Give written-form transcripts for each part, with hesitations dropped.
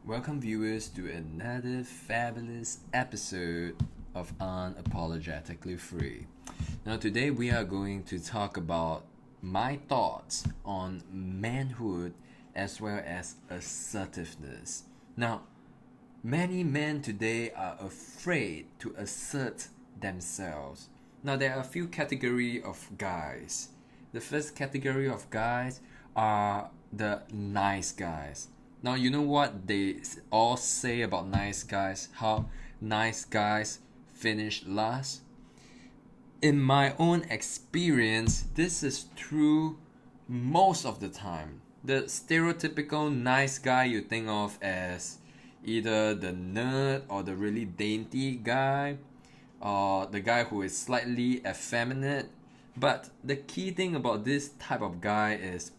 Welcome, viewers, to another fabulous episode of Unapologetically Free. Now, today we are going to talk about my thoughts on manhood as well as assertiveness. Now, many men today are afraid to assert themselves. Now, there are a few categories of guys. The first category of guys are the nice guys. Now, you know what they all say about nice guys? How nice guys finish last? In my own experience, this is true most of the time. The stereotypical nice guy you think of as either the nerd or the really dainty guy, or the guy who is slightly effeminate. But the key thing about this type of guy is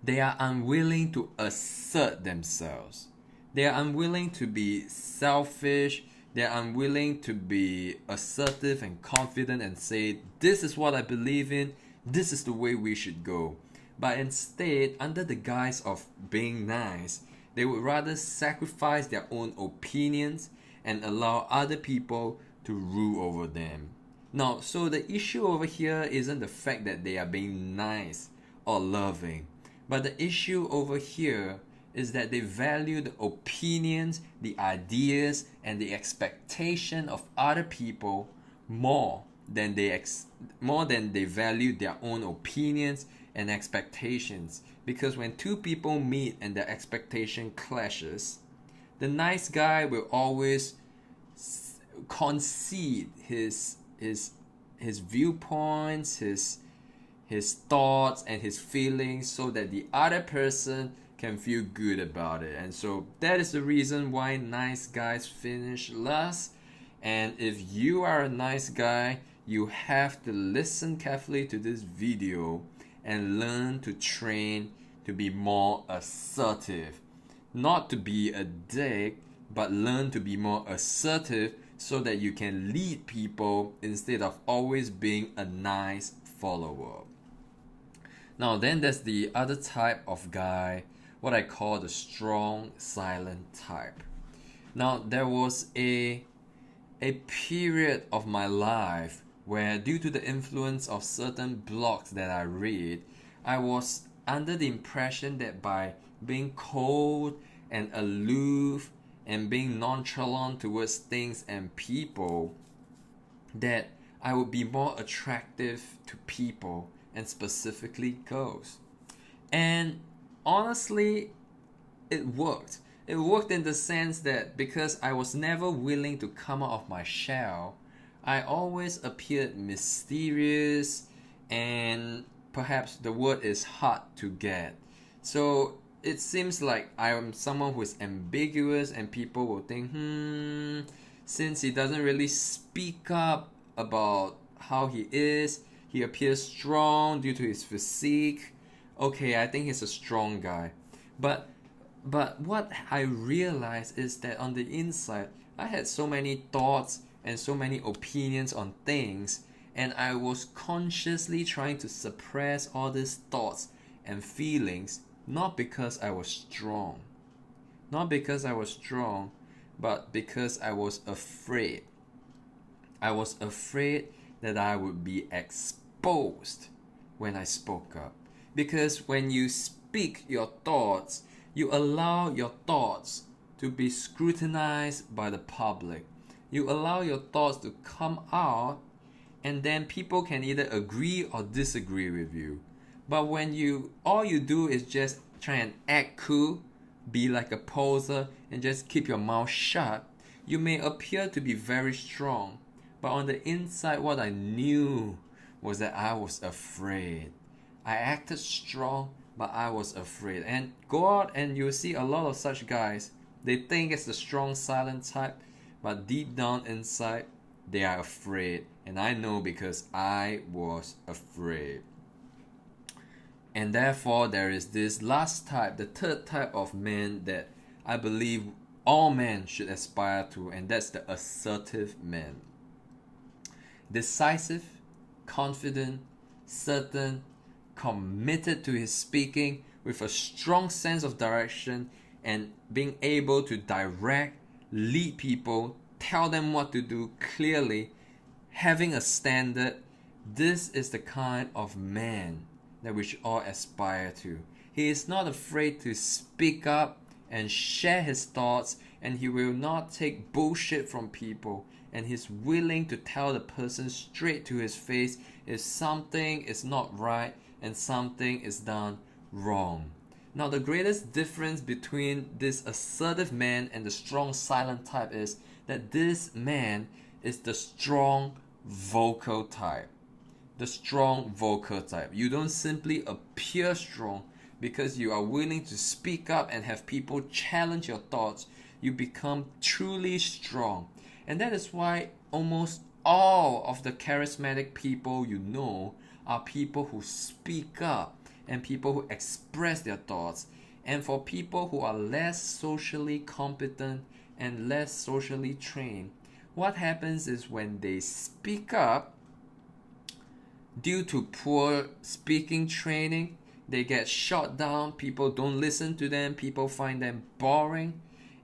they are unwilling to assert themselves. They are unwilling to be selfish. They are unwilling to be assertive and confident and say, this is what I believe in. This is the way we should go. But instead, under the guise of being nice, they would rather sacrifice their own opinions and allow other people to rule over them. Now, so the issue over here isn't the fact that they are being nice or loving. But the issue over here is that they value the opinions, the ideas, and the expectation of other people more than they value their own opinions and expectations. Because when two people meet and their expectation clashes, the nice guy will always concede his viewpoints, his thoughts and his feelings so that the other person can feel good about it. And so that is the reason why nice guys finish last. And if you are a nice guy, you have to listen carefully to this video and learn to train to be more assertive. Not to be a dick, but learn to be more assertive so that you can lead people instead of always being a nice follower. Now then, there's the other type of guy, what I call the strong silent type. Now there was a period of my life where, due to the influence of certain blogs that I read, I was under the impression that by being cold and aloof and being nonchalant towards things and people, that I would be more attractive to people, and specifically girls. And honestly, it worked. It worked in the sense that because I was never willing to come out of my shell, I always appeared mysterious, and perhaps the word is hard to get. So it seems like I am someone who is ambiguous, and people will think, since he doesn't really speak up about how he is, he appears strong due to his physique. Okay, I think he's a strong guy. But what I realized is that on the inside, I had so many thoughts and so many opinions on things, and I was consciously trying to suppress all these thoughts and feelings, not because I was strong. Not because I was strong, but because I was afraid. I was afraid that I would be exposed when I spoke up. Because when you speak your thoughts, you allow your thoughts to be scrutinized by the public. You allow your thoughts to come out, and then people can either agree or disagree with you. But when all you do is just try and act cool, be like a poser, and just keep your mouth shut, you may appear to be very strong. But on the inside, what I knew was that I was afraid. I acted strong, but I was afraid. And go out and you'll see a lot of such guys. They think it's the strong silent type, but deep down inside, they are afraid. And I know because I was afraid. And therefore, there is this last type, the third type of man that I believe all men should aspire to, and that's the assertive man. Decisive, confident, certain, committed to his speaking, with a strong sense of direction, and being able to direct, lead people, tell them what to do clearly, having a standard. This is the kind of man that we should all aspire to. He is not afraid to speak up and share his thoughts, and he will not take bullshit from people, and he's willing to tell the person straight to his face if something is not right and something is done wrong. Now, the greatest difference between this assertive man and the strong silent type is that this man is the strong vocal type. The strong vocal type. You don't simply appear strong because you are willing to speak up and have people challenge your thoughts. You become truly strong. And that is why almost all of the charismatic people you know are people who speak up and people who express their thoughts. And for people who are less socially competent and less socially trained, what happens is when they speak up, due to poor speaking training, they get shot down. People don't listen to them. People find them boring.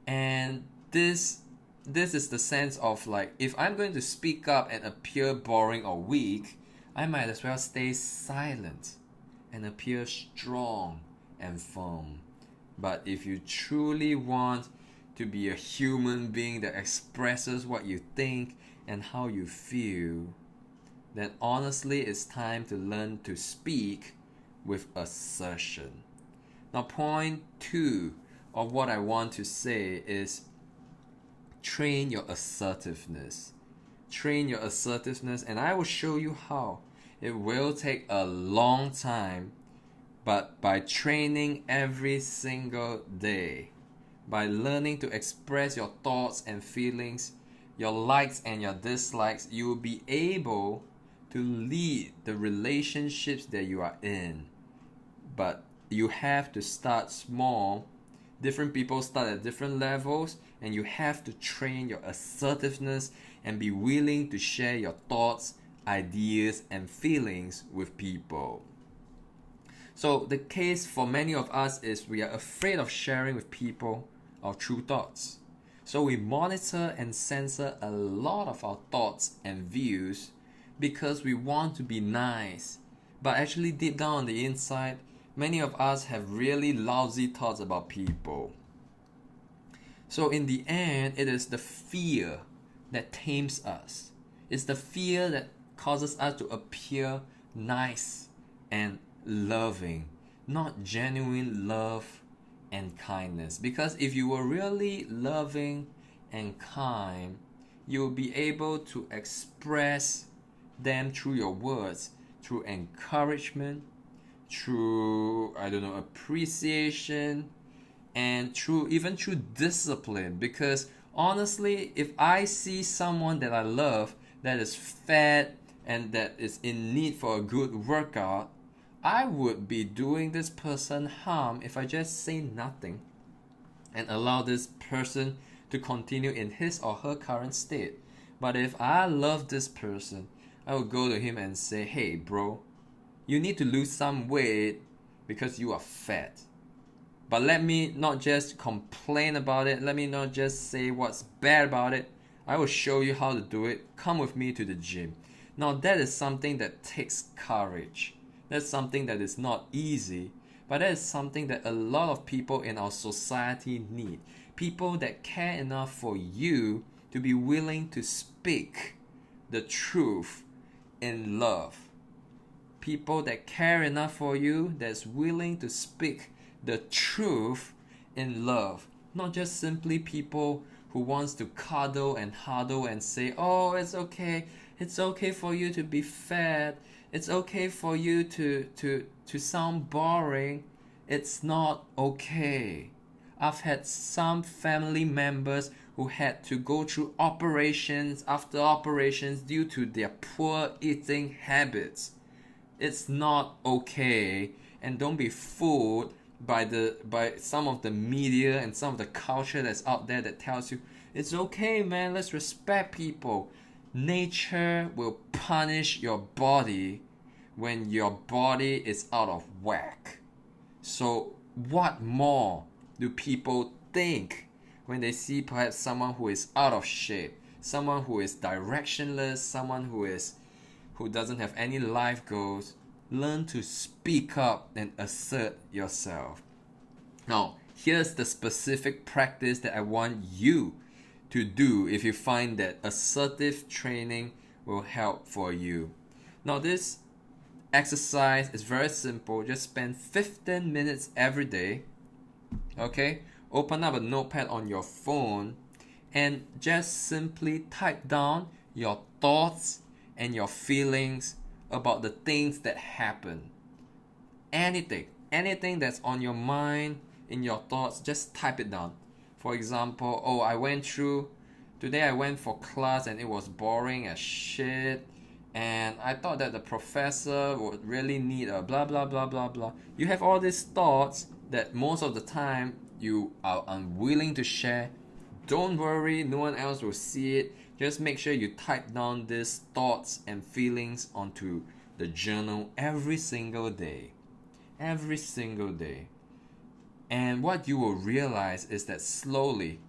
And this is the sense of like, if I'm going to speak up and appear boring or weak, I might as well stay silent and appear strong and firm. But if you truly want to be a human being that expresses what you think and how you feel, then honestly it's time to learn to speak with assertion. Now, point 2 of what I want to say is train your assertiveness. Train your assertiveness, and I will show you how. It will take a long time, but by training every single day, by learning to express your thoughts and feelings, your likes and your dislikes, you will be able to lead the relationships that you are in. But you have to start small. Different people start at different levels, and you have to train your assertiveness and be willing to share your thoughts, ideas, and feelings with people. So the case for many of us is we are afraid of sharing with people our true thoughts. So we monitor and censor a lot of our thoughts and views because we want to be nice. But actually deep down on the inside, many of us have really lousy thoughts about people. So in the end, it is the fear that tames us. It's the fear that causes us to appear nice and loving, not genuine love and kindness. Because if you were really loving and kind, you will be able to express them through your words, through encouragement, through appreciation, and even through discipline. Because honestly, if I see someone that I love that is fat and that is in need for a good workout, I would be doing this person harm if I just say nothing and allow this person to continue in his or her current state. But if I love this person, I will go to him and say, hey bro, you need to lose some weight because you are fat. But let me not just complain about it. Let me not just say what's bad about it. I will show you how to do it. Come with me to the gym. Now that is something that takes courage. That's something that is not easy. But that is something that a lot of people in our society need. People that care enough for you to be willing to speak the truth in love. People that care enough for you that's willing to speak the truth in love. Not just simply people who wants to cuddle and huddle and say, oh, it's okay for you to be fat, it's okay for you to sound boring. It's not okay. I've had some family members who had to go through operations after operations due to their poor eating habits. It's not okay, and don't be fooled by some of the media and some of the culture that's out there that tells you it's okay, man, let's respect people. Nature will punish your body when your body is out of whack. So what more do people think when they see perhaps someone who is out of shape, someone who is directionless, someone who doesn't have any life goals? Learn to speak up and assert yourself. Now, here's the specific practice that I want you to do if you find that assertive training will help for you. Now, this exercise is very simple. Just spend 15 minutes every day. Okay? Open up a notepad on your phone and just simply type down your thoughts and your feelings about the things that happen. Anything that's on your mind, in your thoughts, just type it down. For example, today I went for class and it was boring as shit, and I thought that the professor would really need a blah blah blah blah blah. You have all these thoughts that most of the time you are unwilling to share. Don't worry, no one else will see it. Just make sure you type down these thoughts and feelings onto the journal every single day. Every single day. And what you will realize is that slowly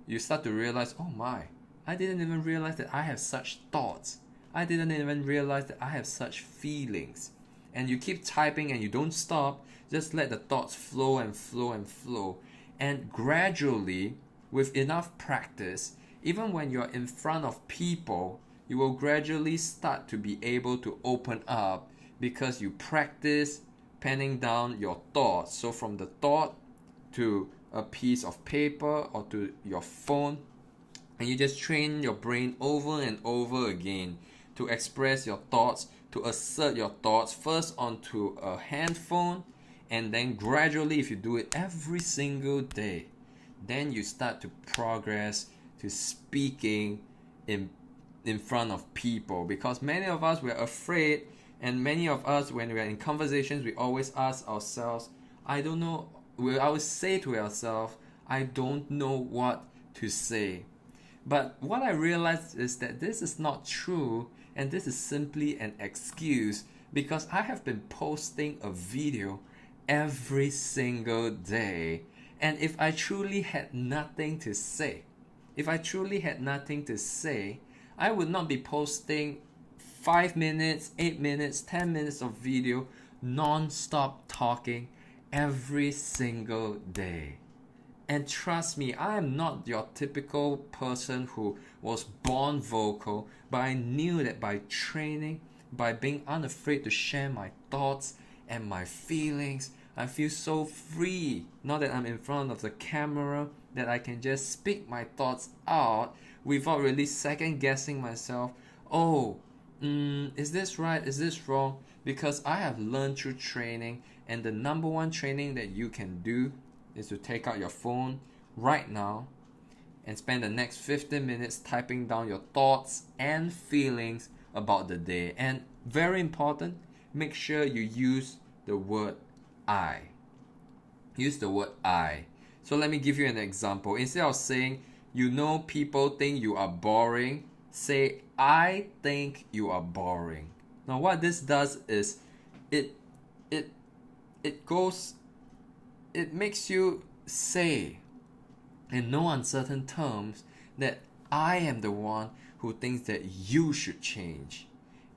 you start to realize, oh my, I didn't even realize that I have such thoughts. I didn't even realize that I have such feelings. And you keep typing and you don't stop. Just let the thoughts flow and flow and flow. And gradually, with enough practice, even when you're in front of people, you will gradually start to be able to open up because you practice penning down your thoughts. So from the thought to a piece of paper or to your phone, and you just train your brain over and over again to express your thoughts, to assert your thoughts first onto a handphone, and then gradually, if you do it every single day, then you start to progress to speaking in front of people. Because many of us, we're afraid, and many of us, when we're in conversations, we always ask ourselves, I don't know, we always say to ourselves, I don't know what to say. But what I realized is that this is not true, and this is simply an excuse, because I have been posting a video every single day. And if I truly had nothing to say, I would not be posting 5 minutes, 8 minutes, 10 minutes of video, non-stop talking every single day. And trust me, I am not your typical person who was born vocal, but I knew that by training, by being unafraid to share my thoughts and my feelings, I feel so free. Now that I'm in front of the camera, that I can just speak my thoughts out without really second guessing myself. Is this right? Is this wrong? Because I have learned through training, and the number one training that you can do is to take out your phone right now and spend the next 15 minutes typing down your thoughts and feelings about the day. And very important, make sure you use the word I. Use the word I. So let me give you an example. Instead of saying, people think you are boring, say, I think you are boring. Now what this does is it makes you say in no uncertain terms that I am the one who thinks that you should change.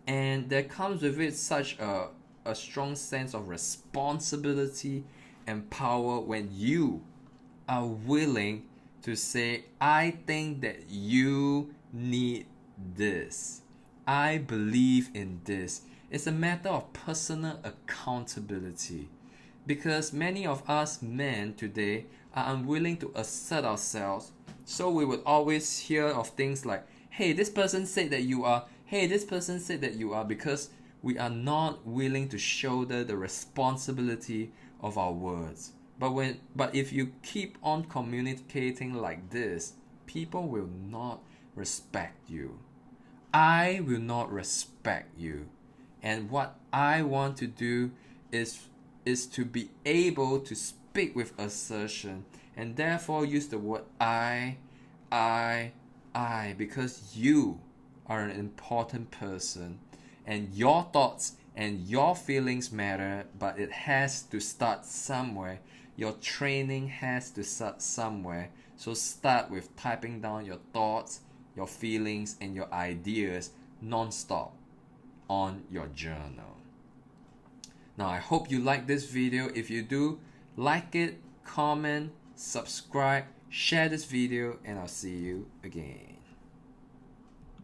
And there comes with it such a strong sense of responsibility and power when you are willing to say, I think that you need this. I believe in this. It's a matter of personal accountability. Because many of us men today are unwilling to assert ourselves. So we would always hear of things like, hey, this person said that you are. Hey, this person said that you are, because we are not willing to shoulder the responsibility of our words. But if you keep on communicating like this, people will not respect you. I will not respect you. And what I want to do is to be able to speak with assertion, and therefore use the word I, because you are an important person, and your thoughts and your feelings matter, but it has to start somewhere. your training has to start somewhere. So start with typing down your thoughts, your feelings, and your ideas non-stop on your journal. Now, I hope you like this video. If you do, like it, comment, subscribe, share this video, and I'll see you again.